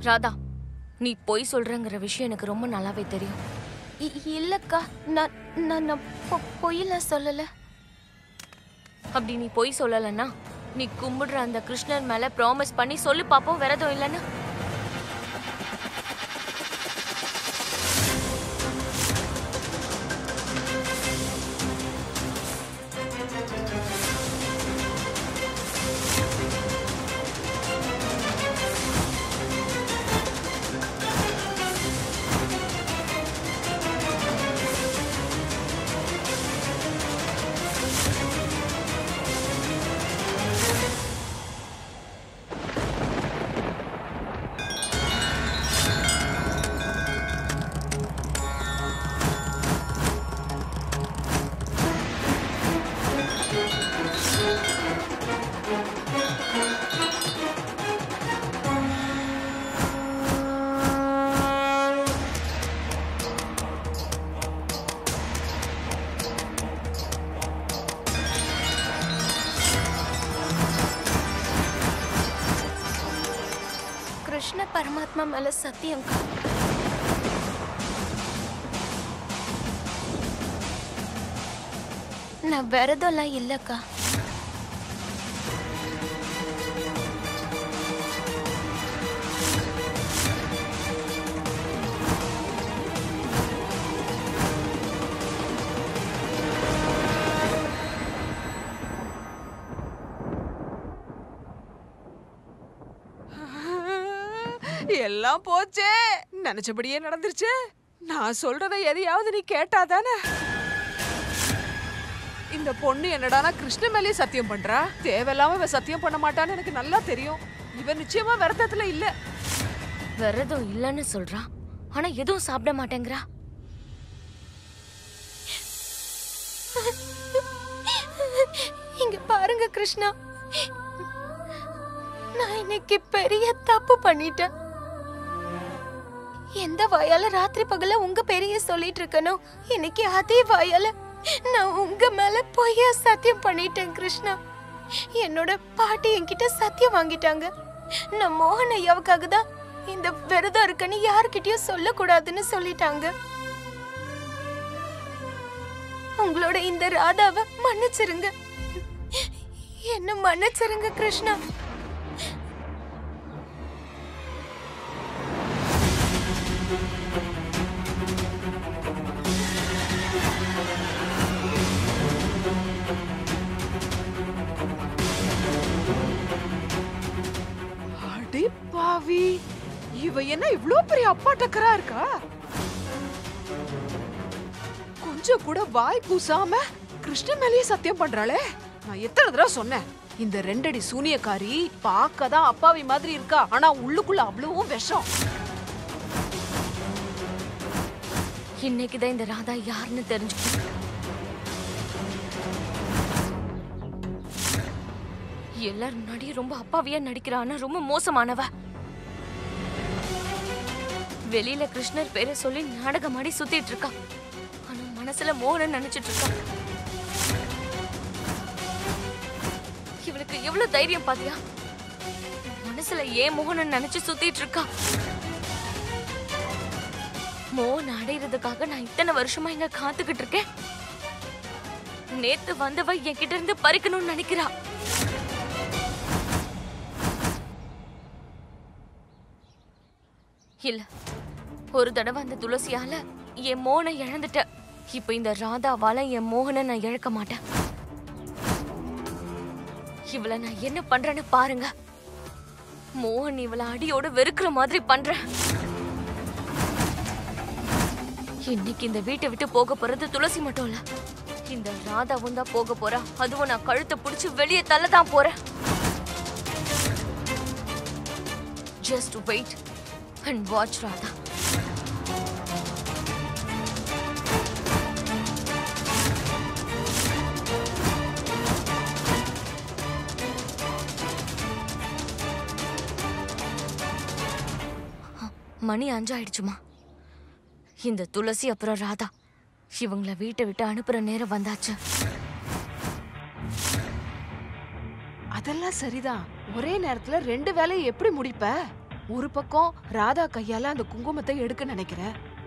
ராதா, நீ பொய் சொல்றங்கிற விஷயம் எனக்கு ரொம்ப நல்லாவே தெரியும். இல்லக்கா, நான் பொய்யெல்லாம் சொல்லல. அப்படி நீ பொய் சொல்லலன்னா நீ கும்பிடுற அந்த கிருஷ்ணர் மேல ப்ராமிஸ் பண்ணி சொல்லி பாப்போம், விரதம் இல்லைன்னா. கிருஷ்ண பரமாத்மா மேல சத்தியம்க்கா. நான் விரதம்லாம் இல்லக்கா. எல்லாம் போச்சே, நினைச்சபடியே நடந்துருச்சு. நான் சொல்றத எதையாவது நீ கேட்டாதானே? இந்த பொண்ணு என்னடானா கிருஷ்ண மேலேயே சத்தியம் பண்றா. தேவையில்லாம இவ சத்தியம் பண்ண மாட்டான்னு எனக்கு நல்லா தெரியும். இவ நிச்சயமா விரதத்துல இல்ல. விரதம் இல்லைன்னு சொல்றா, ஆனா எதுவும் சாப்பிட மாட்டேங்கிறா. இங்க பாருங்க கிருஷ்ணா, நான் இன்னைக்கு பெரிய தப்பு பண்ணிட்டேன். எந்த வாயால ராத்திரி பகல உங்க பெரிய சொல்லிட்டு இருக்கனோ, இன்னைக்கு அதே வாயால நான் உங்க மேல பொய்யா சத்தியம் பண்ணிட்டேன் கிருஷ்ணா. என்னோட பாட்டி என்கிட்ட சத்தியம் வாங்கிட்டாங்க. நான் மோகன் ஐயாவுக்காக தான் இந்த விரதம் இருக்குன்னு யாருக்கிட்டயும் சொல்லக்கூடாதுன்னு சொல்லிட்டாங்க. உங்களோட இந்த ராதாவை மன்னிச்சிருங்க, என்ன மன்னிச்சிருங்க கிருஷ்ணா. அடி பாவி, இவ என்ன இவ்ளோ பெரிய அப்பா டக்கரா இருக்கா? கொஞ்சம் கூட வாய் கூசாம கிருஷ்ண மேலேயே சத்தியம் பண்றாளே. நான் எத்தனை தடவை சொன்னேன், இந்த 2 அடி சூனியக்காரி பார்க்கதான் அப்பாவி மாதிரி இருக்கா, ஆனா உள்ளுக்குள்ள அவ்வளவும் விஷம். இன்னைக்குதான் இந்த ராதா யாருன்னு தெரிஞ்சுக்கணும். எல்லாரும் முன்னாடியும் ரொம்ப அப்பாவியா நடிக்கிறான்னா ரொம்ப மோசமானவ. வெளியில கிருஷ்ணர் பேரை சொல்லி நாடகமாடி சுத்திட்டு இருக்கா, ஆனா மனசுல மோகன் நினைச்சிட்டு இருக்கா. இவளுக்கு எவ்வளவு தைரியம் பாத்தியா? மனசுல ஏன் மோகன் நினைச்சு சுத்திட்டு இருக்கா. மோகன் அடையிறதுக்காக நான் இத்தனை வருஷமா இங்க காத்துக்கிட்டு இருக்கேன். நேத்து வந்தவ என்கிட்ட இருந்து பறிக்கணும்னு நினைக்கிறா. இல்ல, ஒரு தடவை அந்த துளசியால என் மோகனை இழந்துட்ட. இப்ப இந்த ராதாவால என் மோகனை நான் இழக்க மாட்டேன். இவளை நான் என்ன பண்றேன்னு பாருங்க. மோகன் இவளை அடியோட வெறுக்கிற மாதிரி பண்றேன். இன்னைக்கு இந்த வீட்டை விட்டு போக போறது துளசி மட்டும் இல்ல, இந்த ராதாவும் தான் போக போறா. அதுவும் நான் கழுத்தை பிடிச்சு வெளியே தள்ளதான் போறேன். Just wait and watch, Radha. மணி 5 ஆயிடுச்சுமா. இந்த துளசி அப்புறம் ராதா இவங்களை வீட்டை விட்டு அனுப்புற நேரம் வந்தாச்சு. அதெல்லாம் சரிதான். ஒரே நேரத்துல 2 வேலையை எப்படி முடிப்ப? ஒரு பக்கம் ராதா கையால அந்த குங்குமத்தை எடுக்க நினைக்கிற,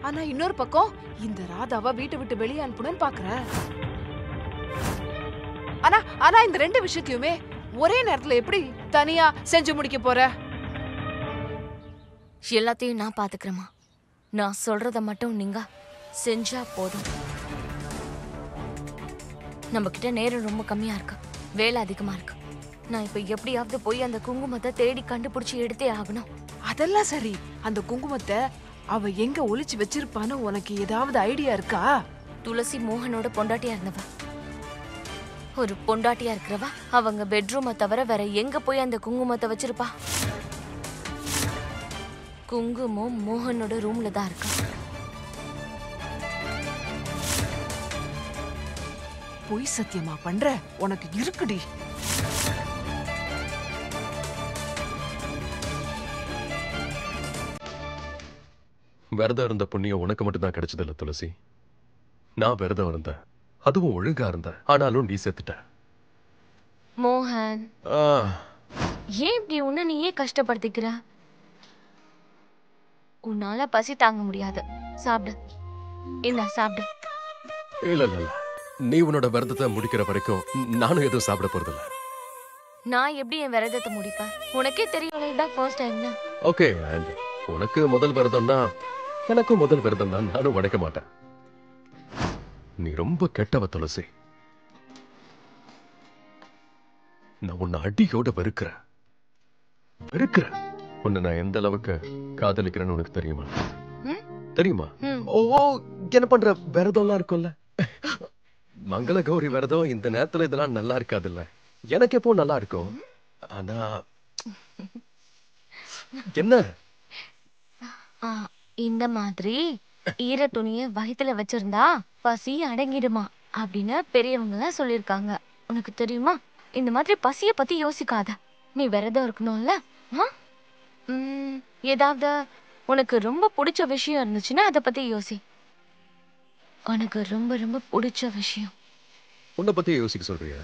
ஆனா இன்னொரு பக்கம் இந்த ராதாவை வீட்டை விட்டு வெளியே அனுப்பணும்னு பாக்குற. ஆனா ஆனா இந்த ரெண்டு விஷயத்தையுமே ஒரே நேரத்துல எப்படி தனியா செஞ்சு முடிக்க போற? எல்லாத்தையும் நான் பாத்துக்கிறேம்மா. நான் சொல்றத மட்டும் நீங்க செஞ்சா போதும். நம்ம கிட்ட நேரம் ரொம்ப கம்மியா இருக்கு, வேலை அதிகமா இருக்கு. நான் இப்ப எப்படியாவது போய் அந்த குங்குமத்தை தேடி கண்டுபிடிச்சு எடுத்தே ஆகணும். அதெல்லாம் சரி, அந்த குங்குமத்தை அவ எங்க ஒளிச்சு வச்சிருப்பான்னு உனக்கு ஏதாவது ஐடியா இருக்கா? துளசி மோகனோட பொண்டாட்டியா இருந்தவ. ஒரு பொண்டாட்டியா இருக்கிறவ அவங்க பெட்ரூமை தவிர வேற எங்க போய் அந்த குங்குமத்தை வச்சிருப்பா? குங்குமம் மோகனோட ரூம்ல தான் இருக்கு. பொய் சத்தியமா பண்ற? உனக்கு இருக்குடி. விரதம் இருந்த புண்ணியம் உனக்கு மட்டும்தான் கிடைச்சது இல்ல துளசி. நான் விரதம் இருந்தேன், அதுவும் ஒழுங்கா இருந்தேன். ஆனாலும் நீ செத்துட்ட. மோகன், ஏன் இப்படி உன்னை நீயே கஷ்டப்படுத்திக்கிற? உன்னால பசி தாங்க முடியாது. சாப்பிடு. இல்ல சாப்பிடு. இல்ல இல்ல இல்ல, நீ உன்னோட விரதத்தை முடிக்கிற வரைக்கும் நானும் எதுவும் சாப்பிட போறதில்ல. நான் எப்படி என் விரதத்தை முடிப்பேன்? உனக்கே தெரியும், இதான் ஃபர்ஸ்ட் டைம். ஓகே, உனக்கு முதல் விரதம்னா எனக்கும் முதல் விரதம் தான். நானும் உடைக்க மாட்டேன். நீ ரொம்ப கெட்டவ துளசி. நான் உன்னை அடியோட வெறுக்கிறேன். உன்னை நான் எந்த அளவுக்கு காதலிக்கிறேன்னு உனக்கு தெரியுமா? தெரியுமா? ஓ, என்ன பண்ற விரதம்லாம் இருக்கும்ல, மங்கள கௌரி விரதம். இந்த நேரத்துல இதெல்லாம் நல்லா இருக்காதுல்ல. எனக்கு எப்போ நல்லா இருக்கும். ஆனா என்ன இந்த மாதிரி ஈர துணிய வயித்துல வச்சிருந்தா பசி அடங்கிடுமா அப்படின்னு பெரியவங்க எல்லாம் சொல்லிருக்காங்க. உனக்கு தெரியுமா? இந்த மாதிரி பசிய பத்தி யோசிக்காத. நீ விரதம் இருக்கணும்ல. ஏதாவது உனக்கு ரொம்ப பிடிச்ச விஷயம் இருந்துச்சுன்னா அதை பத்தி யோசி. உனக்கு ரொம்ப ரொம்ப பிடிச்ச விஷயம். உன்னை பத்தி யோசிக்க சொல்றியா?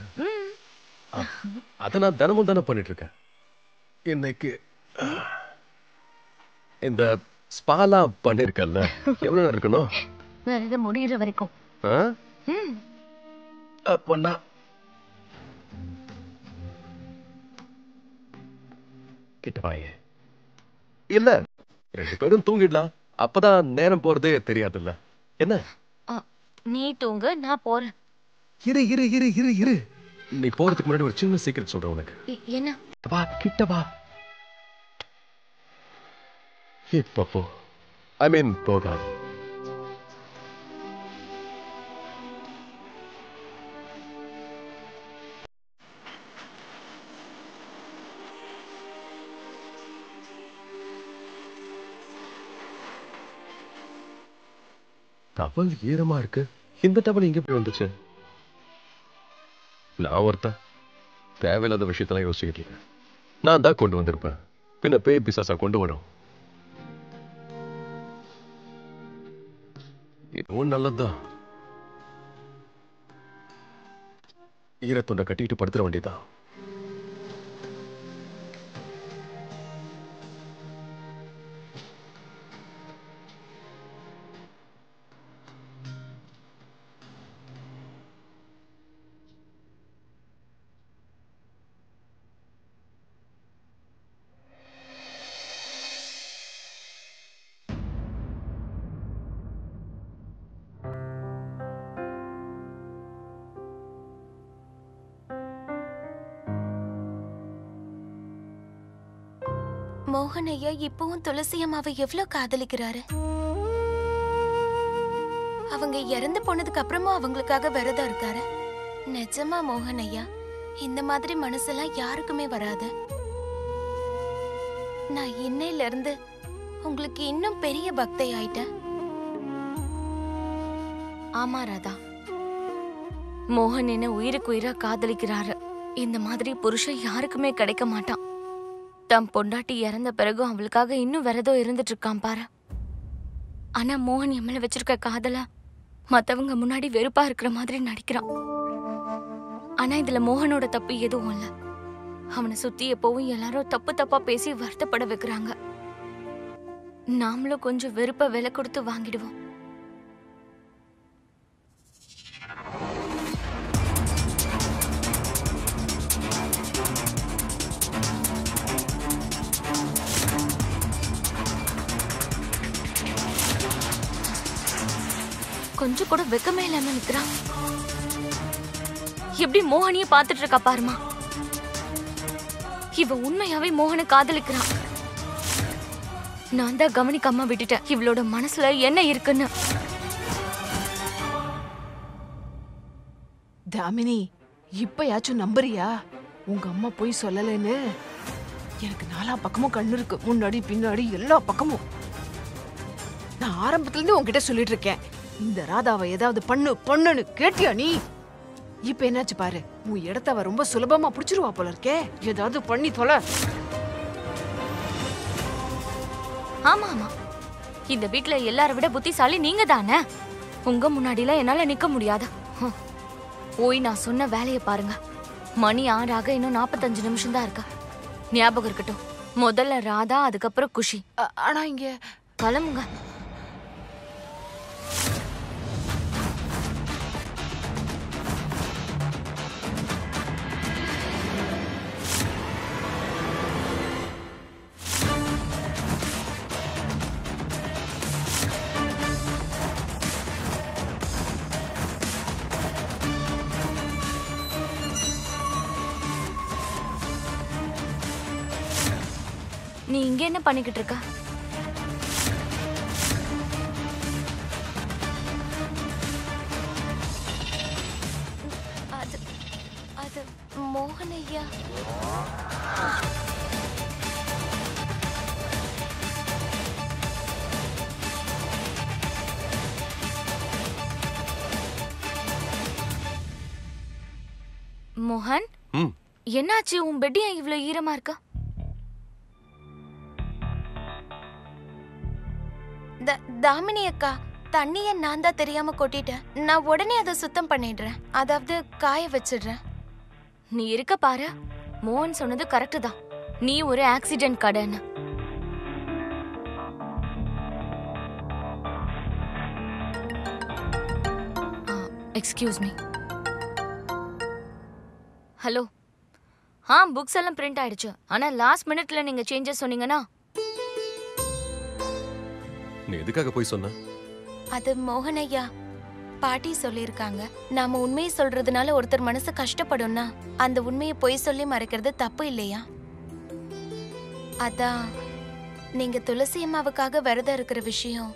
அத நான் தினமும் தானே பண்ணிட்டு இருக்கேன். இன்னைக்கு இந்த ஸ்பாலா பண்ணிருக்கல, எவ்வளவு இருக்கணும்? விரதம் முடிகிற வரைக்கும். அப்பன்னா கிட்டவாயே. இல்ல, ரெண்டு பேரும் தூங்கிடலாம். அப்பதான் நேரம் போறதே தெரியாதுல்ல. என்ன? நீ தூங்கு, நான் போறேன். இரு இரு இரு இரு இரு நீ போறதுக்கு முன்னாடி ஒரு சின்ன சீக்கிரம் சொல்றேன் உனக்கு. என்ன? வா, கிட்ட வா. இப்ப போ. ஐ மீன் போகாது. டவல் ஈரமா இருக்கு. இந்த டவல் இங்க போய் வந்துச்சு? நான் ஒருத்தன் தேவையில்லாத விஷயத்தெல்லாம் யோசிக்கிட்டு நான் தான் கொண்டு வந்திருப்பேன். பின்ன பேய் பிசாசா கொண்டு வரும். இதுவும் நல்லதுதான். ஈரத்துண்டை கட்டிட்டு படுத்துற வேண்டியதான். மோகன் ஐயா இப்பவும் துளசி அம்மாவை எவ்வளவு காதலிக்கிறாரு. அவங்க இறந்து போனதுக்கு அப்புறமும் அவங்களுக்காக விரதம் இருக்காரு. நிஜமா மோகன் ஐயா, இந்த மாதிரி மனசெல்லாம் யாருக்குமே வராது. நான் இன்னையில இருந்து உங்களுக்கு இன்னும் பெரிய பக்தை ஆயிட்டேன். ஆமா ராதா, மோகன் என்ன உயிருக்கு உயிரா காதலிக்கிறாரு. இந்த மாதிரி புருஷன் யாருக்குமே கிடைக்க மாட்டான். தம் பொண்டாட்டி இறந்த பிறகும் அவளுக்காக இன்னும் விரதம் இருந்துட்டு இருக்கான் பாரு. ஆனா மோகன் என் மேல வச்சிருக்க காதல மத்தவங்க முன்னாடி வெறுப்பா இருக்கிற மாதிரி நடிக்கிறான். ஆனா இதுல மோகனோட தப்பு எதுவும் இல்ல. அவனை சுத்தி எப்பவும் எல்லாரும் தப்பு தப்பா பேசி வருத்தப்பட வைக்கிறாங்க. நாமளும் கொஞ்சம் வெறுப்ப விலை கொடுத்து வாங்கிடுவோம். கொஞ்சம் கூட வெக்கமே இல்லாம நிக்கிறா. எப்படி மோகனையே பாத்துட்டு இருக்கா பாருமா. இவ உண்மையாவே மோகனை காதலிக்கிறான். நான் தான் கவனிக்காம விட்டுட்டேன் இவளோட மனசுல என்ன இருக்குன்னு. தாமினி, இப்பயாச்சும் நம்புறியா? உங்க அம்மா போய் சொல்லலன்னு. எனக்கு நாலா பக்கமும் கண்ணு இருக்கு, முன்னாடி பின்னாடி எல்லா பக்கமும். நான் ஆரம்பத்துல இருந்து உன்கிட்ட சொல்லிட்டு இருக்கேன், இந்த ராதாவை ஏதாவது பண்ணுன்னு கேட்டியா நீ? இப்ப என்னாச்சு பாரு, உன் இடத்த அவ ரொம்ப சுலபமா புடிச்சிருவா போல இருக்கே. ஏதாவது பண்ணி தொலை. ஆமா ஆமா, இந்த வீட்ல எல்லாரை விட புத்திசாலி நீங்க தானே. உங்க முன்னாடிலாம் என்னால நிக்க முடியாது. போய் நான் சொன்ன வேலையை பாருங்க. மணி 6 ஆக இன்னும் 45 நிமிஷம் தான் இருக்கா. ஞாபகம் இருக்கட்டும், முதல்ல ராதா, அதுக்கப்புறம் குஷி. ஆனா இங்க கிளம்புங்க. நீ இங்க என்ன பண்ணிக்கிட்டு இருக்க? அது மோகனையா. மோகன், என்னாச்சு? உன் பெட் ஏன் இவ்வளவு ஈரமா இருக்கா? தாமினி அக்கா, தண்ணிய நான் தான் தெரியாம கொட்டிட்டேன். நான் உடனே அதை சுத்தம் பண்ணிடுறேன், அதாவது காய வச்சிடுறேன். நீ இருக்க பாரு. மோகன் சொன்னது கரெக்ட் தான். நீ ஒரு ஆக்சிடென்ட் கடைன்னு. Excuse me. ஹலோ. புக்ஸ் எல்லாம் பிரிண்ட் ஆயிடுச்சு. ஆனா லாஸ்ட் மினிட்ல நீங்க சேஞ்சஸ் சொன்னீங்கன்னா. நீ எதுக்காக போய் சொன்ன? அது மோகனையா, பாட்டி சொல்லிருக்காங்க, நாம உண்மையை சொல்றதுனால ஒருத்தர் மனசு கஷ்டப்படும்னா அந்த உண்மையை பொய் சொல்லி மறைக்கிறது தப்பு இல்லையா? அதான் நீங்க துளசி அம்மாவுக்காக விரதம் இருக்கிற விஷயம்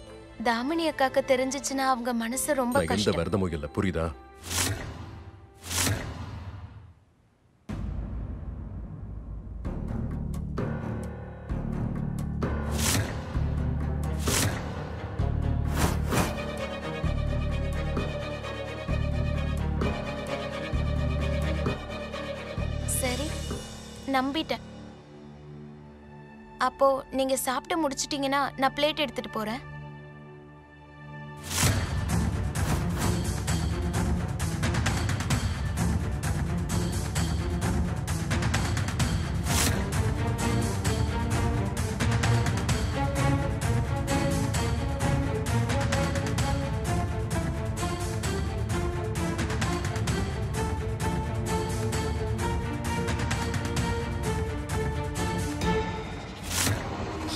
தாமினி அக்காக்கு தெரிஞ்சிச்சுன்னா அவங்க மனசு ரொம்ப எந்த கஷ்டம். விரதமும் இல்ல, புரியுதா? சரி, நம்பிட்டேன். அப்போ நீங்க சாப்பிட்டு முடிச்சிட்டீங்கன்னா நான் பிளேட் எடுத்துட்டு போறேன்.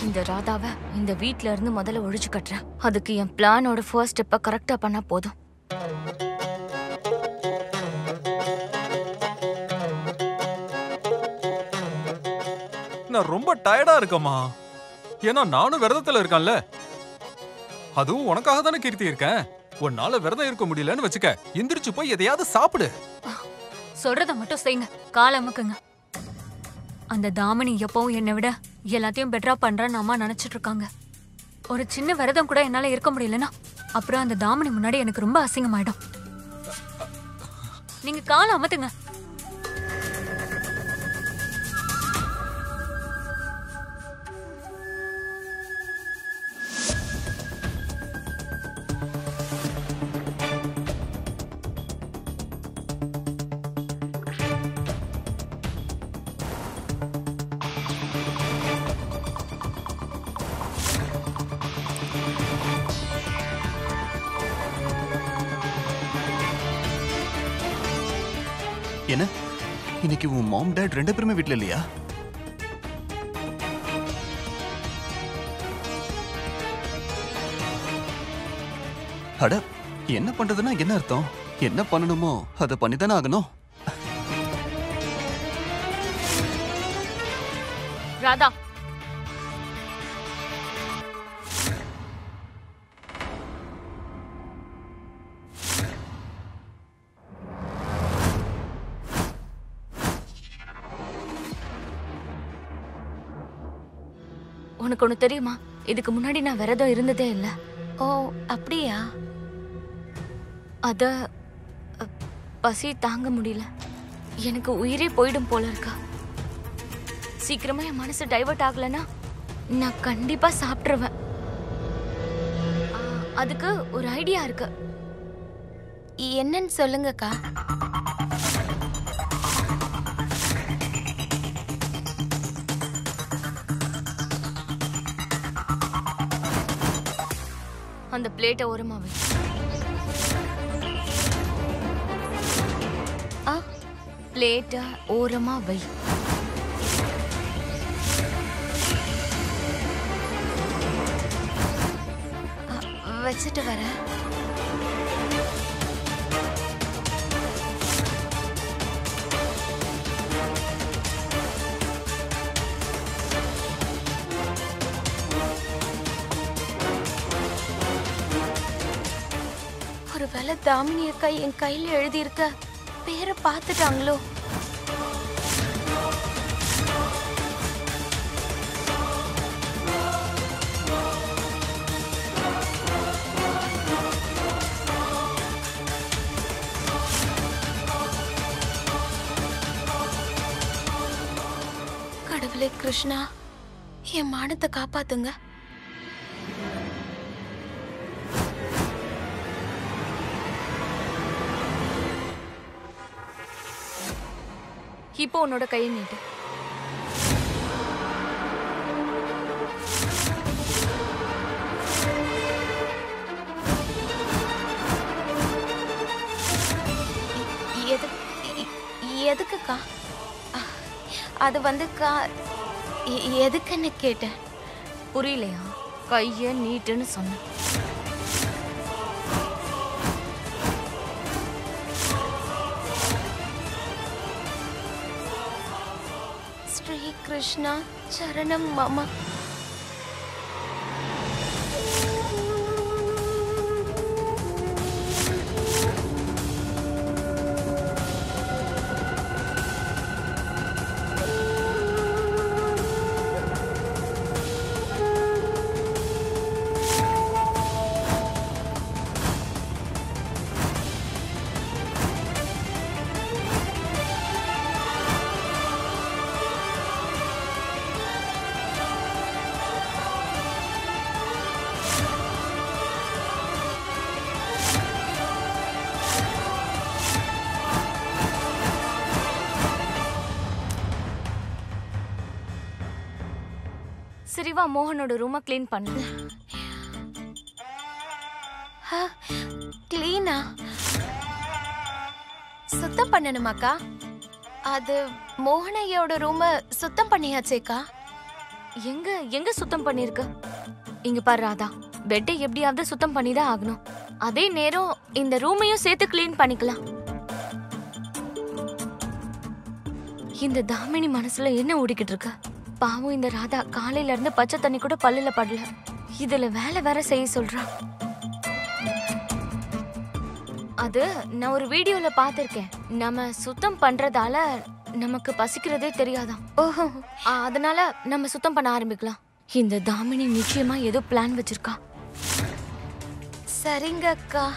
இந்த ராதாவை இந்த வீட்ல இருந்து முதல்ல ஒழிச்சு கட்டுறேன். அதுக்கு என் பிளானோட ஃபர்ஸ்ட் ஸ்டெப்பை கரெக்டா பண்ணா போதும். நான் ரொம்ப டயர்டா இருக்கேம்மா. ஏன்னா நானும் விரதத்துல இருக்கேன்ல. அதுவும் உனக்காக தானே கீர்த்தி இருக்கேன். உன்னால விரதம் இருக்க முடியலன்னு வச்சுக்க, எந்திரிச்சு போய் எதையாவது சாப்பிடு. சொல்றத மட்டும் செய்யுங்க, கால அமுக்குங்க. அந்த தாமினி எப்பவும் என்னை விட எல்லாத்தையும் பெட்டரா பண்றான்னு அம்மா நினைச்சிட்டு இருக்காங்க. ஒரு சின்ன விரதம் கூட என்னால இருக்க முடியலன்னா அப்புறம் அந்த தாமினி முன்னாடி எனக்கு ரொம்ப அசிங்கமாயிடும். நீங்க கால அமத்துங்க. என்ன இன்னைக்கு உன் மாம் டாட் ரெண்டு பேருமே வீட்ல இல்லையா? அட என்ன பண்றதுன்னா என்ன அர்த்தம்? என்ன பண்ணணுமோ அதை பண்ணித்தானே ஆகணும். ராதா, உனக்கு ஒண்ணு தெரியுமா? இதுக்கு முன்னாடி நான் விரதம் இருந்ததே இல்ல. ஓ அப்படியா? அத பசி தாங்க முடியல. எனக்கு உயிரே போயிடும் போல இருக்கா. சீக்கிரமா என் மனசு டைவர்ட் ஆகலனா நான் கண்டிப்பா சாப்பிட்டுருவேன். அதுக்கு ஒரு ஐடியா இருக்கு. என்னன்னு சொல்லுங்கக்கா. அந்த பிளேட்டை ஓரமா வை. பிளேட்டை ஓரமா வை. வச்சுட்டு வரேன். ஒருவேளை தாமினி அக்கா என் கையில எழுதியிருக்க பேரை பார்த்துட்டாங்களோ? கடவுளே கிருஷ்ணா, என் மானத்தை காப்பாத்துங்க. இப்போ உன்னோட கையை நீட்டு. எதுக்குக்கா? அது வந்துக்கா எதுக்குன்னு கேட்டேன். புரியலையா? கைய நீட்டுன்னு சொன்னேன். ஸ்ரீ கிருஷ்ணா சரணம் மாமா. சரி வா, மோகனோட ரூமை க்ளீன் பண்ணு. கிளீனா? சுத்தம் பண்ணணுமாக்கா? அது மோகனையோட ரூமை சுத்தம் பண்ணியாச்சேக்கா. எங்க எங்க சுத்தம் பண்ணிருக்க? இங்க பாரு ராதா, பெட்டை எப்படியாவது சுத்தம் பண்ணிதான் ஆகணும். அதே நேரம் இந்த ரூமையும் சேர்த்து க்ளீன் பண்ணிக்கலாம். இந்த தாமினி மனசுல என்ன ஓடிக்கிட்டு இருக்க? பாவம் இந்த ராதா காலையில இருந்து பச்சை தண்ணி கூட பல்லுல படல. இதுல வேலை வேற செய்ய சொல்றா. அது நான் ஒரு வீடியோல பாத்திருக்கேன். நம்ம சுத்தம் பண்றதால நமக்கு பசிக்கிறதே தெரியாதான். ஓஹோ, அதனால நம்ம சுத்தம் பண்ண ஆரம்பிக்கலாம். இந்த தாமினி நிச்சயமா ஏதோ பிளான் வச்சிருக்கா. சரிங்க அக்கா.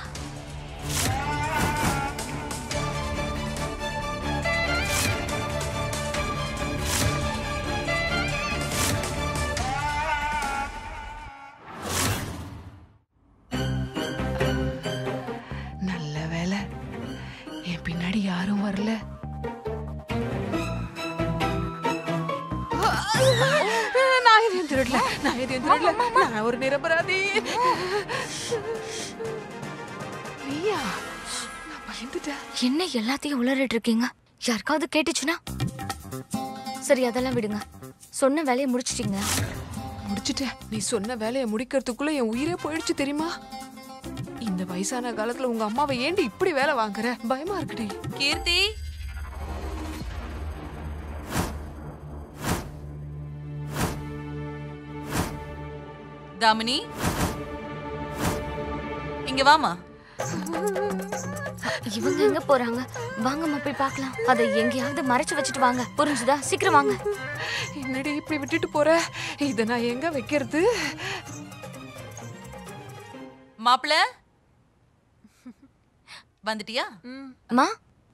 நல்ல வேலை என் பின்னாடி யாரும் வரல. நான் எதையும் திருடல, நான் எதையும் திருடல. நான் ஒரு நிரபராதி. நீயா? நான் பயந்துட்டேன். என்ன எல்லாத்தையும் உளறிட்டு இருக்கீங்க? யாருக்காவது கேட்டுச்சுன்னா? சரி, அதெல்லாம் விடுங்க. சொன்ன வேலையை முடிச்சிட்டீங்க? முடிச்சிட்டேன். நீ சொன்ன வேலையை முடிக்கிறதுக்குள்ள என் உயிரே போயிடுச்சு தெரியுமா? இந்த வயசான காலத்துல உங்க அம்மாவை ஏண்டி இப்படி வேலை வாங்குற? பயமா இருக்குடி. கீர்த்தி, தாமினி, இங்க வாமா. இவங்க எங்க போறாங்க? வாங்கம்மா போய் பார்க்கலாம். அதை எங்கேயாவது மறைச்சு வச்சுட்டு வாங்க. புரிஞ்சுதா? சீக்கிரம் வாங்க. என்னடி இப்படி விட்டுட்டு போற? இத நான் எங்க வைக்கிறது? மாப்பிள வந்துட்டியா? அம்மா,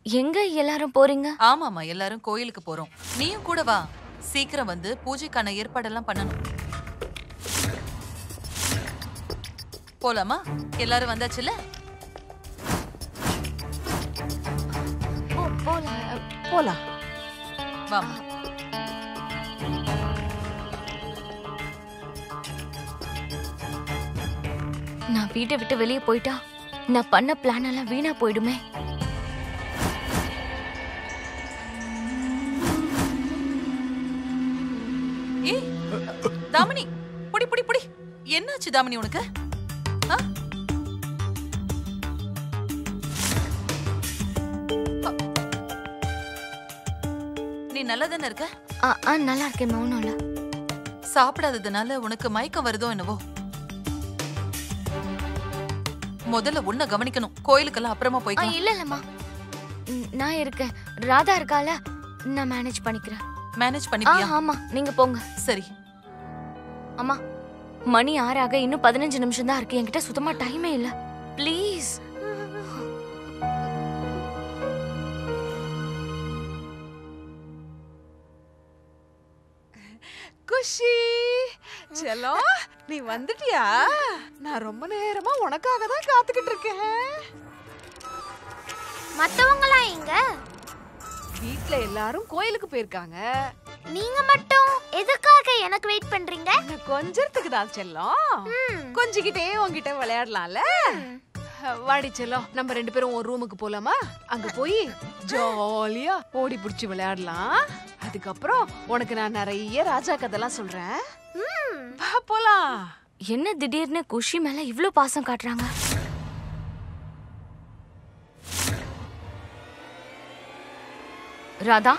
எங்க எல்லாரும் போறீங்க? ஆமாமா, எல்லாரும் கோயிலுக்கு போறோம். நீயும் கூட வா. சீக்கிரம் வந்து பூஜைக்கான ஏற்பாடெல்லாம் பண்ணணும். போலாமா? எல்லாரும் வந்தாச்சுல? போலாம். வாமா. நான் வீட்டை விட்டு வெளியே போயிட்டா நான் பண்ண பிளான் எல்லாம் வீணா போயிடுமே. ஏய் தாமினி, புடி புடி புடி. என்னாச்சு தாமினி உனக்கு? நீ நல்லா தானே இருக்க? நல்லா இருக்கேன். ஒண்ணும் இல்ல. சாப்பிடாததுனால உனக்கு மயக்கம் வருதோ என்னவோ? முதல்ல உன்னை கவனிக்கணும். கோயிலுக்கெல்லாம் அப்புறமா போய்க்கலாம். இல்ல இல்லம்மா, நான் இருக்கேன். ராதா இருக்கால, நான் மேனேஜ் பண்ணிக்கிறேன். மேனேஜ் பண்ணிப்பியா? ஆமா, நீங்க போங்க. சரி. அம்மா, மணி 6 ஆக இன்னும் 15 நிமிஷம் தான் இருக்கு. என்கிட்ட சுத்தமா டைமே இல்ல. ப்ளீஸ். குஷி செல்லம், நீ வந்துட்டியா? நான் ரொம்ப நேரமா உனக்காக தான் காத்துக்கிட்டு இருக்கேன். மத்தவங்களா எங்க? வீட்ல எல்லாரும் கோயிலுக்கு போயிருக்காங்க. நீங்க மட்டும் எதுக்காக எனக்கு வெயிட் பண்றீங்க? கொஞ்சத்துக்கு தான் செல்லம். கொஞ்சிக்கிட்டே உன்கிட்ட விளையாடலாம்ல. வாடி செல்லம், நம்ம 2 பேரும் ஒரு ரூமுக்கு போலாமா? அங்க போய் ஜாலியா ஓடி புடிச்சு விளையாடலாம். அதுக்கப்புறம் உனக்கு நான் நிறைய ராஜா கதைலாம் சொல்றேன். வா போலாம். என்ன திடீர்னு குஷி மேல இவ்ளோ பாசம் காட்டுறாங்க? ராதா,